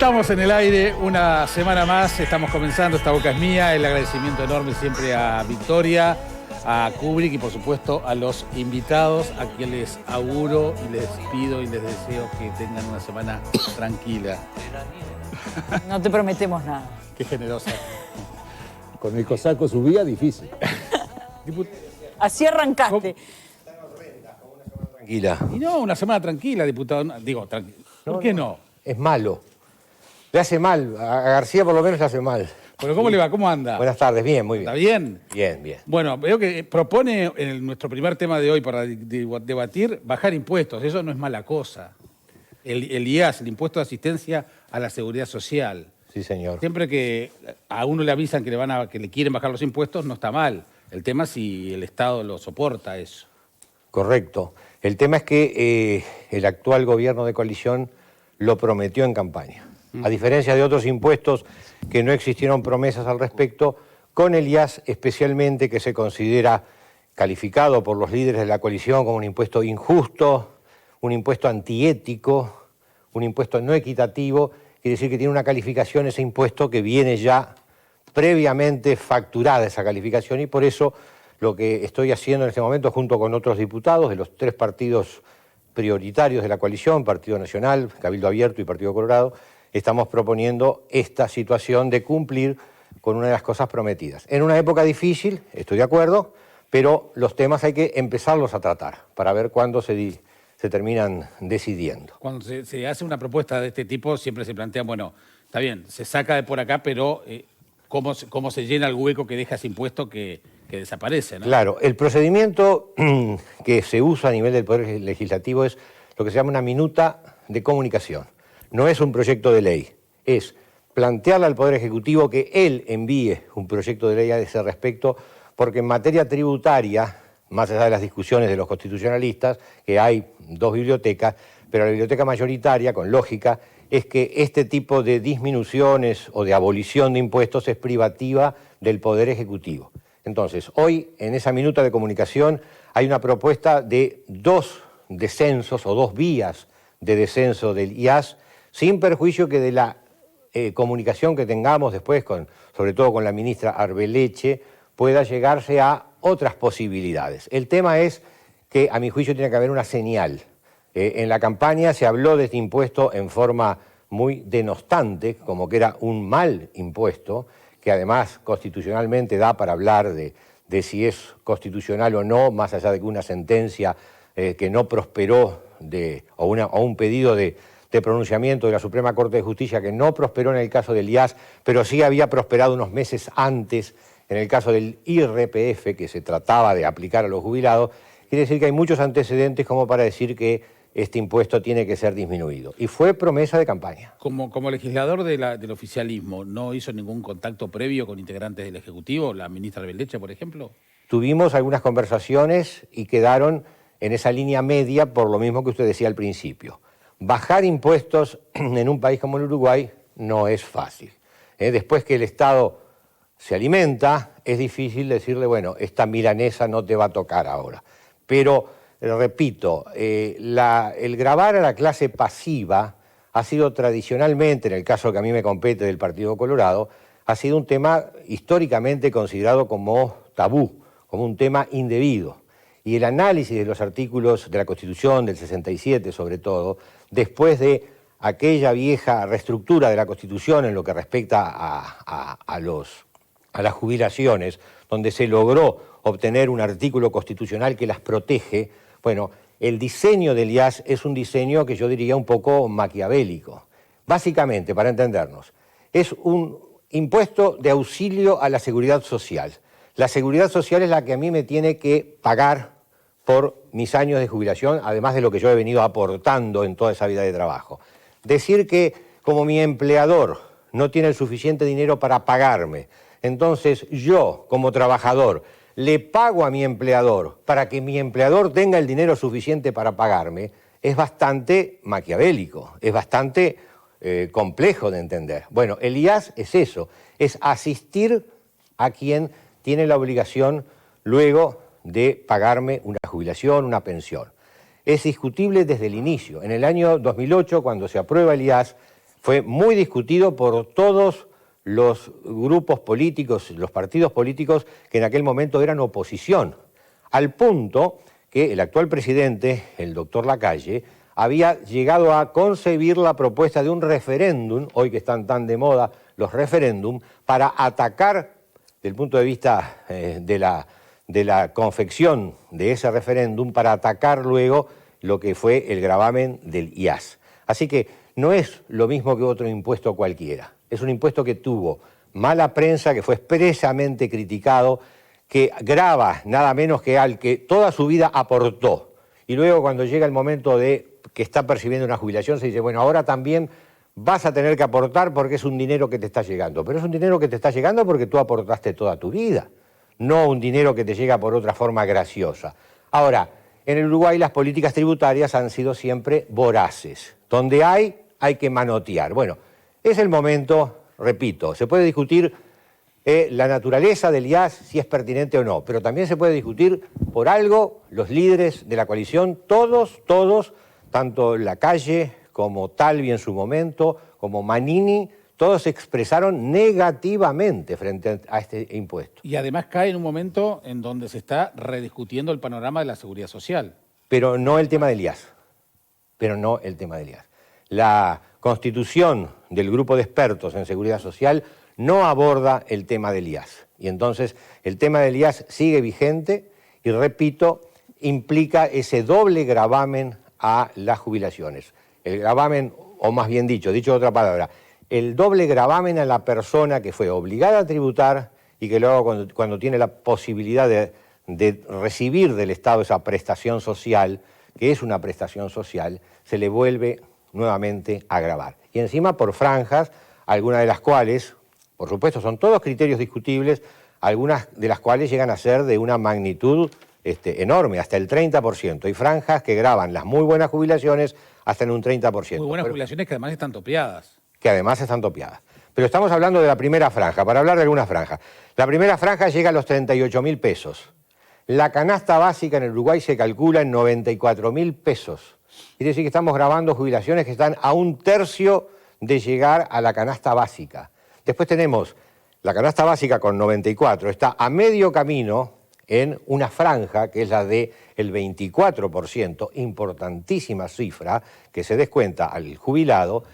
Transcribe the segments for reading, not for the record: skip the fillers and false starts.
Estamos en el aire una semana más, estamos comenzando, esta boca es mía, el agradecimiento enorme siempre a Victoria, a Kubrick y por supuesto a los invitados, a quienes les auguro y les pido y les deseo que tengan una semana tranquila. No te prometemos nada. Qué generosa. Con el cosaco subía difícil. Así arrancaste. Tranquila. Y no, una semana tranquila, diputado. Digo, tranquila. ¿Por qué no? Es malo. Le hace mal. A García por lo menos le hace mal. Bueno, ¿cómo le va? ¿Cómo anda? Buenas tardes, bien, muy bien. ¿Está bien? Bien, bien. Bueno, veo que propone en nuestro primer tema de hoy para debatir bajar impuestos. Eso no es mala cosa. El IAS, el impuesto de asistencia a la seguridad social. Sí, señor. Siempre que a uno le avisan que le quieren bajar los impuestos, no está mal. El tema es si el Estado lo soporta eso. Correcto. El tema es que el actual gobierno de coalición lo prometió en campaña. A diferencia de otros impuestos que no existieron promesas al respecto, con el IAS especialmente, que se considera calificado por los líderes de la coalición como un impuesto injusto, un impuesto antiético, un impuesto no equitativo, quiere decir que tiene una calificación ese impuesto que viene ya previamente facturada esa calificación, y por eso lo que estoy haciendo en este momento junto con otros diputados de los tres partidos prioritarios de la coalición, Partido Nacional, Cabildo Abierto y Partido Colorado, estamos proponiendo esta situación de cumplir con una de las cosas prometidas. En una época difícil, estoy de acuerdo, pero los temas hay que empezarlos a tratar para ver cuándo se terminan decidiendo. Cuando se hace una propuesta de este tipo, siempre se plantea, bueno, está bien, se saca de por acá, pero ¿cómo se llena el hueco que deja ese impuesto que desaparece, ¿no? Claro, el procedimiento que se usa a nivel del Poder Legislativo es lo que se llama una minuta de comunicación. No es un proyecto de ley, es plantearle al Poder Ejecutivo que él envíe un proyecto de ley a ese respecto, porque en materia tributaria, más allá de las discusiones de los constitucionalistas, que hay dos bibliotecas, pero la biblioteca mayoritaria, con lógica, es que este tipo de disminuciones o de abolición de impuestos es privativa del Poder Ejecutivo. Entonces, hoy en esa minuta de comunicación hay una propuesta de dos descensos o dos vías de descenso del IAS, sin perjuicio que de la comunicación que tengamos después, sobre todo con la ministra Arbeleche, pueda llegarse a otras posibilidades. El tema es que, a mi juicio, tiene que haber una señal. En la campaña se habló de este impuesto en forma muy denostante, como que era un mal impuesto, que además constitucionalmente da para hablar de si es constitucional o no, más allá de que una sentencia que no prosperó o un pedido de pronunciamiento de la Suprema Corte de Justicia que no prosperó en el caso del IAS, pero sí había prosperado unos meses antes en el caso del IRPF, que se trataba de aplicar a los jubilados. Quiere decir que hay muchos antecedentes como para decir que este impuesto tiene que ser disminuido. Y fue promesa de campaña. Como legislador del oficialismo, ¿no hizo ningún contacto previo con integrantes del Ejecutivo, la ministra Arbeleche, por ejemplo? Tuvimos algunas conversaciones y quedaron en esa línea media por lo mismo que usted decía al principio. Bajar impuestos en un país como el Uruguay no es fácil. Después que el Estado se alimenta, es difícil decirle, bueno, esta milanesa no te va a tocar ahora. Pero, repito, el gravar a la clase pasiva ha sido tradicionalmente, en el caso que a mí me compete del Partido Colorado, ha sido un tema históricamente considerado como tabú, como un tema indebido. Y el análisis de los artículos de la Constitución del 67, sobre todo, después de aquella vieja reestructura de la Constitución en lo que respecta a las jubilaciones, donde se logró obtener un artículo constitucional que las protege, bueno, el diseño del IAS es un diseño que yo diría un poco maquiavélico. Básicamente, para entendernos, es un impuesto de auxilio a la seguridad social. La seguridad social es la que a mí me tiene que pagar por mis años de jubilación, además de lo que yo he venido aportando en toda esa vida de trabajo. Decir que como mi empleador no tiene el suficiente dinero para pagarme, entonces yo, como trabajador, le pago a mi empleador para que mi empleador tenga el dinero suficiente para pagarme, es bastante maquiavélico, es bastante complejo de entender. Bueno, el IAS es eso, es asistir a quien tiene la obligación luego de pagarme una jubilación, una pensión. Es discutible desde el inicio. En el año 2008, cuando se aprueba el IAS, Fue muy discutido por todos los grupos políticos, los partidos políticos que en aquel momento eran oposición, al punto que el actual presidente, el doctor Lacalle, había llegado a concebir la propuesta de un referéndum, hoy que están tan de moda los referéndum, para atacar, desde el punto de vista de la confección de ese referéndum, para atacar luego lo que fue el gravamen del IAS. Así que no es lo mismo que otro impuesto cualquiera. Es un impuesto que tuvo mala prensa, que fue expresamente criticado, que grava nada menos que al que toda su vida aportó. Y luego cuando llega el momento de que está percibiendo una jubilación, se dice, bueno, ahora también vas a tener que aportar porque es un dinero que te está llegando. Pero es un dinero que te está llegando porque tú aportaste toda tu vida, no un dinero que te llega por otra forma graciosa. Ahora, en el Uruguay las políticas tributarias han sido siempre voraces. Donde hay que manotear. Bueno, es el momento, repito, se puede discutir la naturaleza del IAS, si es pertinente o no, pero también se puede discutir por algo, los líderes de la coalición, todos, tanto Lacalle como Talvi en su momento, como Manini, todos se expresaron negativamente frente a este impuesto. Y además cae en un momento en donde se está rediscutiendo el panorama de la seguridad social. Pero no el tema del IAS. La constitución del grupo de expertos en seguridad social no aborda el tema del IAS. Y entonces el tema del IAS sigue vigente y, repito, implica ese doble gravamen a las jubilaciones. El gravamen, o más bien dicho de otra palabra, el doble gravamen a la persona que fue obligada a tributar y que luego cuando tiene la posibilidad de recibir del Estado esa prestación social, que es una prestación social, se le vuelve nuevamente a gravar. Y encima por franjas, algunas de las cuales, por supuesto, son todos criterios discutibles, algunas de las cuales llegan a ser de una magnitud enorme, hasta el 30%. Hay franjas que graban las muy buenas jubilaciones hasta en un 30%. Muy buenas jubilaciones que además están topeadas. Pero estamos hablando de la primera franja, para hablar de algunas franjas. La primera franja llega a los 38.000 pesos. La canasta básica en el Uruguay se calcula en 94.000 pesos. Quiere decir que estamos grabando jubilaciones que están a un tercio de llegar a la canasta básica. Después tenemos la canasta básica con 94, está a medio camino en una franja que es la del 24%, importantísima cifra que se descuenta al jubilado,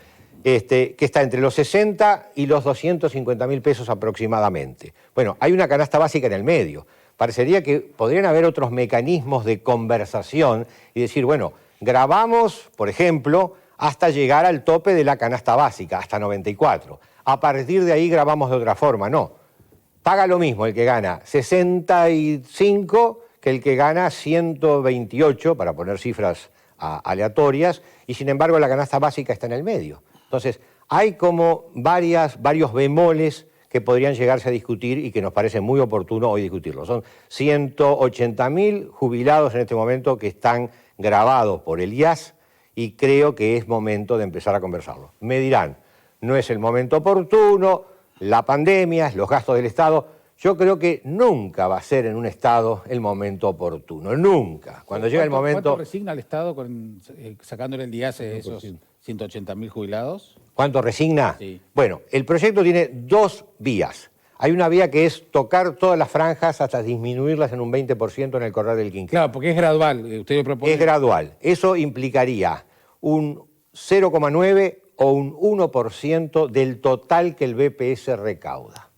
que está entre los 60 y los 250.000 pesos aproximadamente. Bueno, hay una canasta básica en el medio. Parecería que podrían haber otros mecanismos de conversación y decir, bueno, grabamos, por ejemplo, hasta llegar al tope de la canasta básica, hasta 94. A partir de ahí grabamos de otra forma. No, paga lo mismo el que gana 65 que el que gana 128, para poner cifras aleatorias, y sin embargo la canasta básica está en el medio. Entonces, hay como varios bemoles que podrían llegarse a discutir y que nos parece muy oportuno hoy discutirlo. Son 180.000 jubilados en este momento que están grabados por el IAS y creo que es momento de empezar a conversarlo. Me dirán, no es el momento oportuno, la pandemia, los gastos del Estado. Yo creo que nunca va a ser en un Estado el momento oportuno, nunca. Cuando llega el momento... ¿Cuánto resigna el Estado sacándole el IAS de esos 180.000 jubilados? ¿Cuánto resigna? Sí. Bueno, el proyecto tiene dos vías. Hay una vía que es tocar todas las franjas hasta disminuirlas en un 20% en el correr del quinquenio. Claro, porque es gradual. Usted lo propone. Es gradual. Eso implicaría un 0,9 o un 1% del total que el BPS recauda.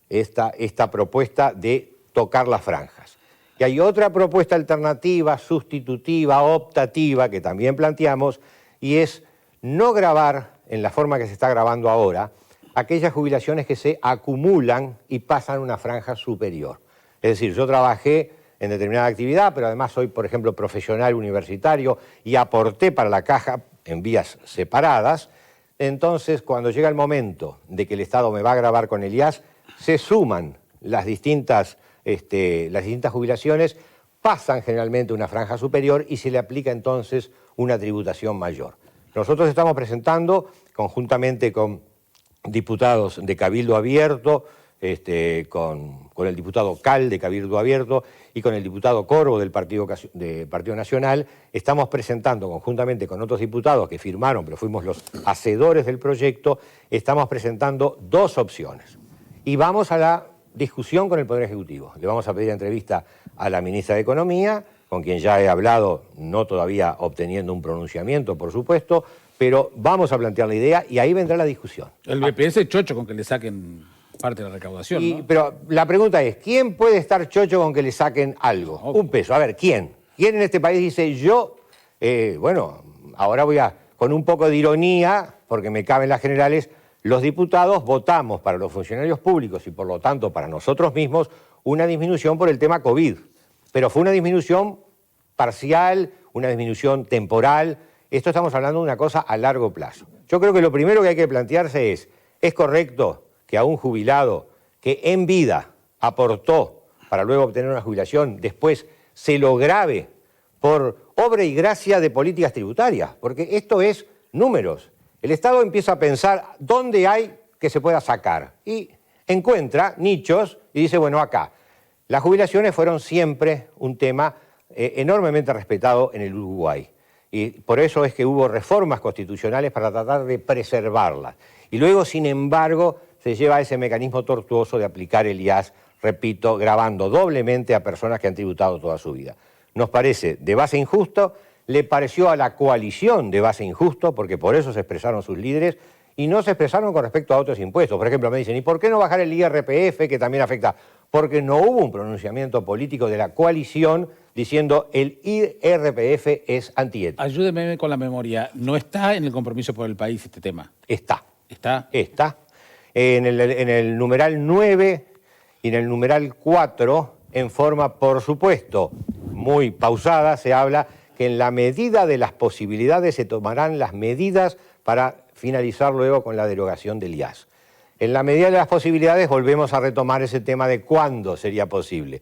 Esta propuesta de tocar las franjas. Y hay otra propuesta alternativa, sustitutiva, optativa, que también planteamos, y es no gravar, en la forma que se está grabando ahora, aquellas jubilaciones que se acumulan y pasan a una franja superior. Es decir, yo trabajé en determinada actividad, pero además soy, por ejemplo, profesional universitario y aporté para la caja en vías separadas. Entonces, cuando llega el momento de que el Estado me va a gravar con el IAS, se suman las distintas jubilaciones, pasan generalmente a una franja superior y se le aplica entonces una tributación mayor. Nosotros estamos presentando, conjuntamente con diputados de Cabildo Abierto, con el diputado Cal de Cabildo Abierto y con el diputado Corvo del Partido Nacional, estamos presentando conjuntamente con otros diputados que firmaron, pero fuimos los hacedores del proyecto, estamos presentando 2 opciones. Y vamos a la discusión con el Poder Ejecutivo. Le vamos a pedir entrevista a la ministra de Economía, con quien ya he hablado, no todavía obteniendo un pronunciamiento, por supuesto, pero vamos a plantear la idea y ahí vendrá la discusión. El BPS es chocho con que le saquen parte de la recaudación, ¿no? Pero la pregunta es, ¿quién puede estar chocho con que le saquen algo? Un peso. A ver, ¿quién? ¿Quién en este país dice yo, bueno, ahora voy a, con un poco de ironía, porque me caben las generales, los diputados votamos para los funcionarios públicos y por lo tanto para nosotros mismos una disminución por el tema COVID. Pero fue una disminución parcial, una disminución temporal. Esto estamos hablando de una cosa a largo plazo. Yo creo que lo primero que hay que plantearse ¿es correcto que a un jubilado que en vida aportó para luego obtener una jubilación, después se lo grave por obra y gracia de políticas tributarias? Porque esto es números. El Estado empieza a pensar dónde hay que se pueda sacar y encuentra nichos y dice, bueno, acá. Las jubilaciones fueron siempre un tema enormemente respetado en el Uruguay. Y por eso es que hubo reformas constitucionales para tratar de preservarlas. Y luego, sin embargo, se lleva ese mecanismo tortuoso de aplicar el IAS, repito, gravando doblemente a personas que han tributado toda su vida. Nos parece de base injusto, le pareció a la coalición de base injusto, porque por eso se expresaron sus líderes, y no se expresaron con respecto a otros impuestos. Por ejemplo, me dicen, ¿y por qué no bajar el IRPF, que también afecta? Porque no hubo un pronunciamiento político de la coalición diciendo el IRPF es antiético. Ayúdeme con la memoria. ¿No está en el compromiso por el país este tema? Está. ¿Está? Está. En el numeral 9 y en el numeral 4, en forma, por supuesto, muy pausada, se habla que en la medida de las posibilidades se tomarán las medidas para finalizar luego con la derogación del IAS. En la medida de las posibilidades volvemos a retomar ese tema de cuándo sería posible.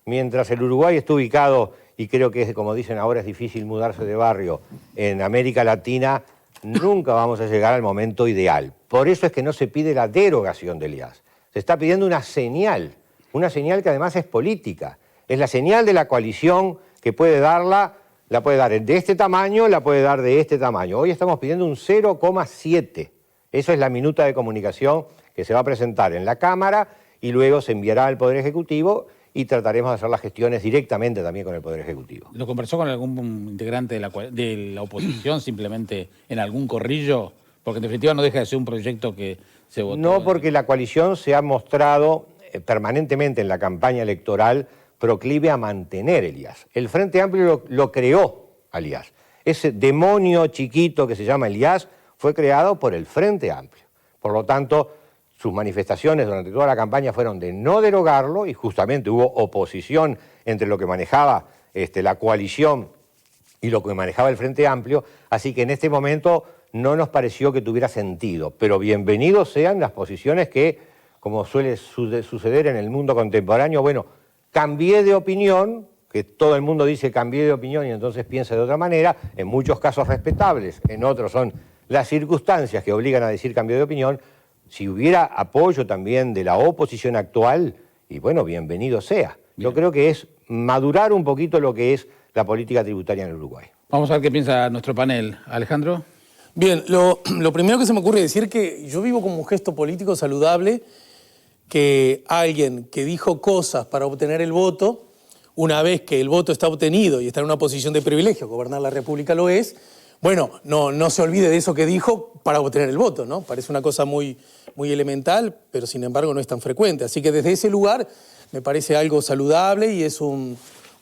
Mientras el Uruguay está ubicado, y creo que como dicen ahora es difícil mudarse de barrio, en América Latina, nunca vamos a llegar al momento ideal. Por eso es que no se pide la derogación del IAS. Se está pidiendo una señal que además es política. Es la señal de la coalición que puede darla. La puede dar de este tamaño, la puede dar de este tamaño. Hoy estamos pidiendo un 0,7. Eso es la minuta de comunicación que se va a presentar en la Cámara y luego se enviará al Poder Ejecutivo y trataremos de hacer las gestiones directamente también con el Poder Ejecutivo. ¿Lo conversó con algún integrante de la oposición, simplemente en algún corrillo? Porque en definitiva no deja de ser un proyecto que se votó. No, porque la coalición se ha mostrado permanentemente en la campaña electoral proclive a mantener el IAS. El Frente Amplio lo creó al IAS. Ese demonio chiquito que se llama el IAS fue creado por el Frente Amplio. Por lo tanto, sus manifestaciones durante toda la campaña fueron de no derogarlo y justamente hubo oposición entre lo que manejaba la coalición y lo que manejaba el Frente Amplio, así que en este momento no nos pareció que tuviera sentido. Pero bienvenidos sean las posiciones que, como suele suceder en el mundo contemporáneo, bueno, cambié de opinión, que todo el mundo dice cambié de opinión y entonces piensa de otra manera, en muchos casos respetables, en otros son las circunstancias que obligan a decir cambio de opinión. Si hubiera apoyo también de la oposición actual, y bueno, bienvenido sea. Yo creo que es madurar un poquito lo que es la política tributaria en el Uruguay. Vamos a ver qué piensa nuestro panel. Alejandro. Bien, lo primero que se me ocurre decir que yo vivo como un gesto político saludable que alguien que dijo cosas para obtener el voto, una vez que el voto está obtenido y está en una posición de privilegio, gobernar la República lo es, bueno, no se olvide de eso que dijo para obtener el voto, ¿no? Parece una cosa muy elemental, pero sin embargo no es tan frecuente. Así que desde ese lugar me parece algo saludable y es un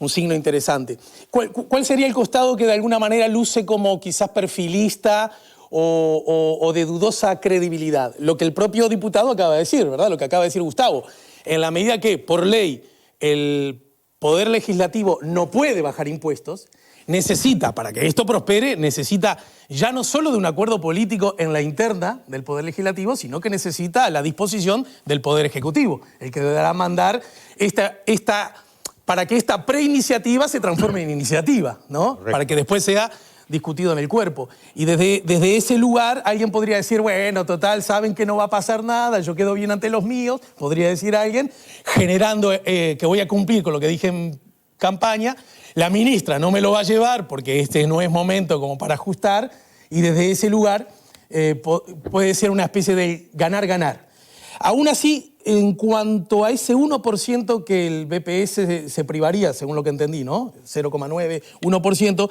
signo interesante. ¿Cuál sería el costado que de alguna manera luce como quizás perfilista o de dudosa credibilidad? Lo que el propio diputado acaba de decir, ¿verdad? Lo que acaba de decir Gustavo. En la medida que, por ley, el Poder Legislativo no puede bajar impuestos, necesita, para que esto prospere, necesita ya no solo de un acuerdo político en la interna del Poder Legislativo, sino que necesita la disposición del Poder Ejecutivo, el que deberá mandar para que esta preiniciativa se transforme en iniciativa, ¿no? Correcto. Para que después sea discutido en el cuerpo. Y desde ese lugar alguien podría decir, bueno, total, saben que no va a pasar nada, yo quedo bien ante los míos, podría decir alguien, generando que voy a cumplir con lo que dije en campaña. La ministra no me lo va a llevar porque este no es momento como para ajustar, y desde ese lugar puede ser una especie de ganar-ganar. Aún así, en cuanto a ese 1% que el BPS se privaría, según lo que entendí, ¿no? 0,9, 1%,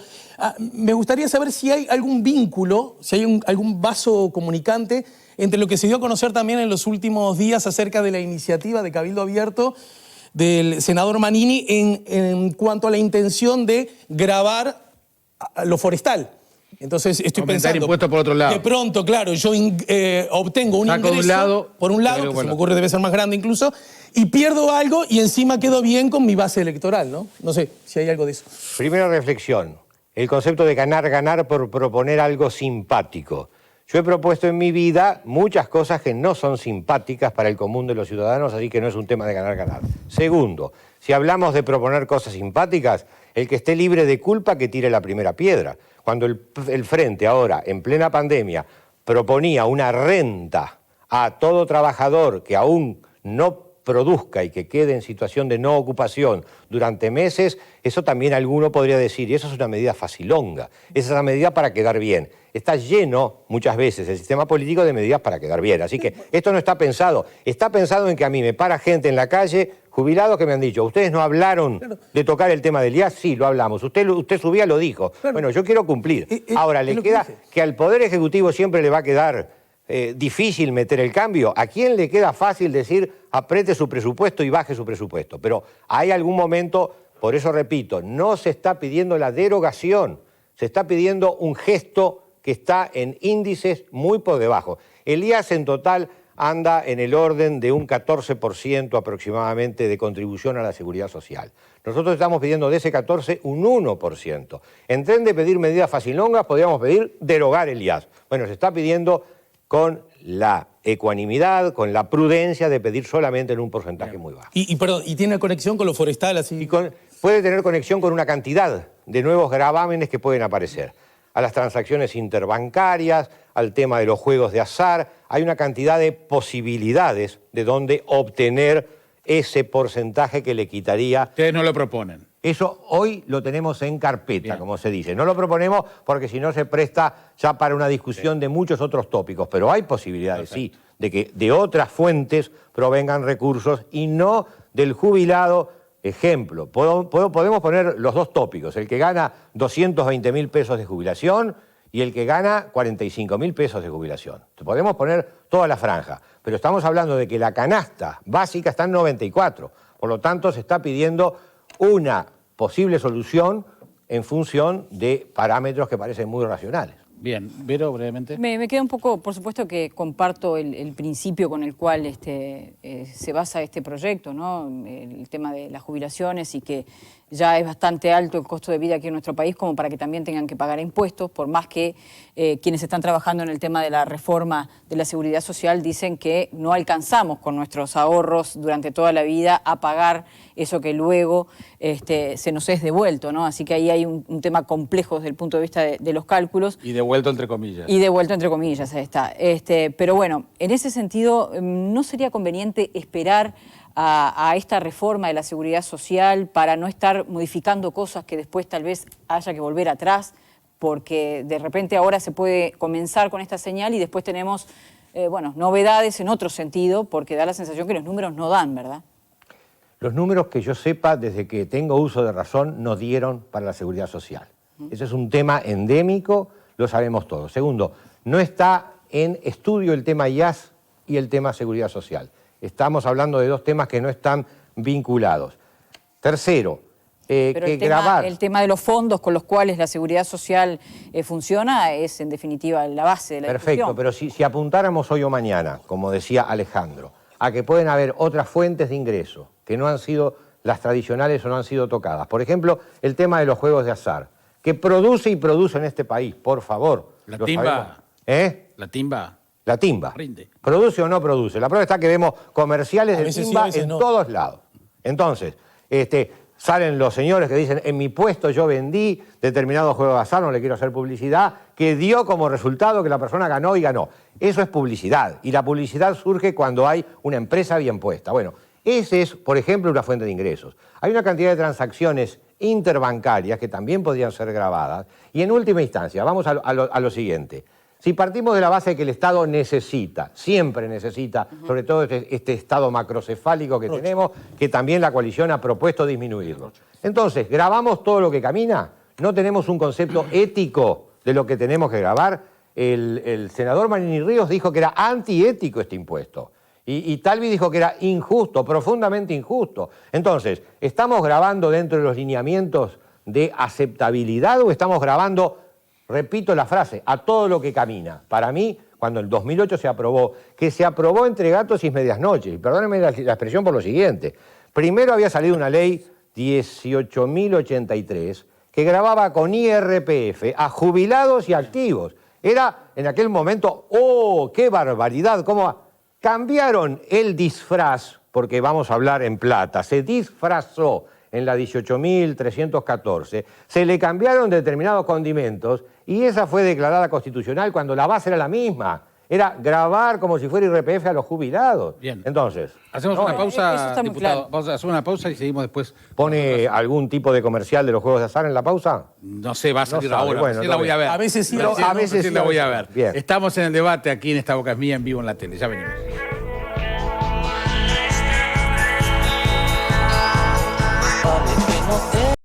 me gustaría saber si hay algún vínculo, si hay algún vaso comunicante entre lo que se dio a conocer también en los últimos días acerca de la iniciativa de Cabildo Abierto del senador Manini en cuanto a la intención de gravar lo forestal. Entonces estoy pensando, impuestos por otro lado. De pronto, claro, yo obtengo un ingreso, por un lado, que se me ocurre debe ser más grande incluso, y pierdo algo y encima quedo bien con mi base electoral, ¿no? No sé si hay algo de eso. Primera reflexión, el concepto de ganar por proponer algo simpático. Yo he propuesto en mi vida muchas cosas que no son simpáticas para el común de los ciudadanos, así que no es un tema de ganar. Segundo, si hablamos de proponer cosas simpáticas, el que esté libre de culpa que tire la primera piedra. Cuando el Frente ahora, en plena pandemia, proponía una renta a todo trabajador que aún no produzca y que quede en situación de no ocupación durante meses, eso también alguno podría decir, y eso es una medida facilonga, esa es una medida para quedar bien. Está lleno muchas veces el sistema político de medidas para quedar bien, así que esto no está pensado en que a mí me para gente en la calle, jubilados que me han dicho, ¿ustedes no hablaron de tocar el tema del IAS? Sí, lo hablamos, usted subía, lo dijo. Claro. Bueno, yo quiero cumplir. Ahora, le queda que al Poder Ejecutivo siempre le va a quedar difícil meter el cambio. ¿A quién le queda fácil decir apriete su presupuesto y baje su presupuesto? Pero hay algún momento, por eso repito, no se está pidiendo la derogación, se está pidiendo un gesto que está en índices muy por debajo. El IAS en total anda en el orden de un 14% aproximadamente de contribución a la seguridad social. Nosotros estamos pidiendo de ese 14 un 1%. En tren de pedir medidas facilongas, podríamos pedir derogar el IAS. Bueno, se está pidiendo con la ecuanimidad, con la prudencia de pedir solamente en un porcentaje muy bajo. ¿Y tiene conexión con lo forestal así? Puede tener conexión con una cantidad de nuevos gravámenes que pueden aparecer. A las transacciones interbancarias, al tema de los juegos de azar, hay una cantidad de posibilidades de dónde obtener ese porcentaje que le quitaría. Ustedes no lo proponen. Eso hoy lo tenemos en carpeta, como se dice. No lo proponemos porque si no se presta ya para una discusión de muchos otros tópicos, pero hay posibilidades, sí, de que de otras fuentes provengan recursos y no del jubilado. Ejemplo, podemos poner los dos tópicos, el que gana 220.000 pesos de jubilación y el que gana 45.000 pesos de jubilación. Podemos poner toda la franja, pero estamos hablando de que la canasta básica está en 94, por lo tanto se está pidiendo una posible solución en función de parámetros que parecen muy racionales. Bien, Vero, brevemente. Me queda un poco, por supuesto que comparto el principio con el cual se basa este proyecto, ¿no? El tema de las jubilaciones y que ya es bastante alto el costo de vida aquí en nuestro país como para que también tengan que pagar impuestos, por más que quienes están trabajando en el tema de la reforma de la seguridad social dicen que no alcanzamos con nuestros ahorros durante toda la vida a pagar eso que luego se nos es devuelto, ¿no? Así que ahí hay un tema complejo desde el punto de vista de los cálculos. Y devuelto entre comillas. Y devuelto entre comillas, ahí está. Pero bueno, en ese sentido, ¿no sería conveniente esperar a esta reforma de la seguridad social para no estar modificando cosas que después tal vez haya que volver atrás? Porque de repente ahora se puede comenzar con esta señal y después tenemos novedades en otro sentido, porque da la sensación que los números no dan, ¿verdad? Los números que yo sepa, desde que tengo uso de razón, no dieron para la seguridad social. Ese es un tema endémico, lo sabemos todos. Segundo, no está en estudio el tema IAS y el tema seguridad social. Estamos hablando de dos temas que no están vinculados. Tercero, pero el tema de los fondos con los cuales la seguridad social funciona es en definitiva la base de la discusión. Perfecto, pero si apuntáramos hoy o mañana, como decía Alejandro, a que pueden haber otras fuentes de ingreso que no han sido las tradicionales o no han sido tocadas. Por ejemplo, el tema de los juegos de azar, que produce y produce en este país, por favor. La timba. La timba. La timba. Rinde. ¿Produce o no produce? La prueba está que vemos comerciales de timba en todos lados. Entonces, Salen los señores que dicen, en mi puesto yo vendí determinado juego de azar, no le quiero hacer publicidad, que dio como resultado que la persona ganó y ganó. Eso es publicidad, y la publicidad surge cuando hay una empresa bien puesta. Bueno, ese es, por ejemplo, una fuente de ingresos. Hay una cantidad de transacciones interbancarias que también podrían ser grabadas, y en última instancia, vamos a lo siguiente. Si partimos de la base de que el Estado necesita, siempre necesita, sobre todo este Estado macrocefálico que tenemos, que también la coalición ha propuesto disminuirlo. Entonces, grabamos todo lo que camina, no tenemos un concepto ético de lo que tenemos que grabar. El senador Manini Ríos dijo que era antiético este impuesto. Y Talvi dijo que era injusto, profundamente injusto. Entonces, ¿estamos grabando dentro de los lineamientos de aceptabilidad o estamos grabando, repito la frase, a todo lo que camina? Para mí, cuando en el 2008 se aprobó, que se aprobó entre gatos y medias noches, y perdónenme la expresión por lo siguiente, primero había salido una ley 18.083 que grababa con IRPF a jubilados y activos. Era en aquel momento, ¡oh, qué barbaridad! ¿Cómo cambiaron el disfraz? Porque vamos a hablar en plata, se disfrazó en la 18.314, se le cambiaron determinados condimentos y esa fue declarada constitucional cuando la base era la misma. Era grabar como si fuera IRPF a los jubilados. Bien. Entonces, Hacemos eso una pausa, está muy diputado. claro. Vamos a hacer una pausa y seguimos después. ¿pone algún tipo de comercial de los juegos de azar en la pausa? No sé, va a salir sabe, ahora. bueno, Recién la voy a ver. A veces sí, Recién a veces recién sí, la voy a ver. Bien. Estamos en el debate aquí en Esta Boca es Mía en vivo en la tele. Ya venimos.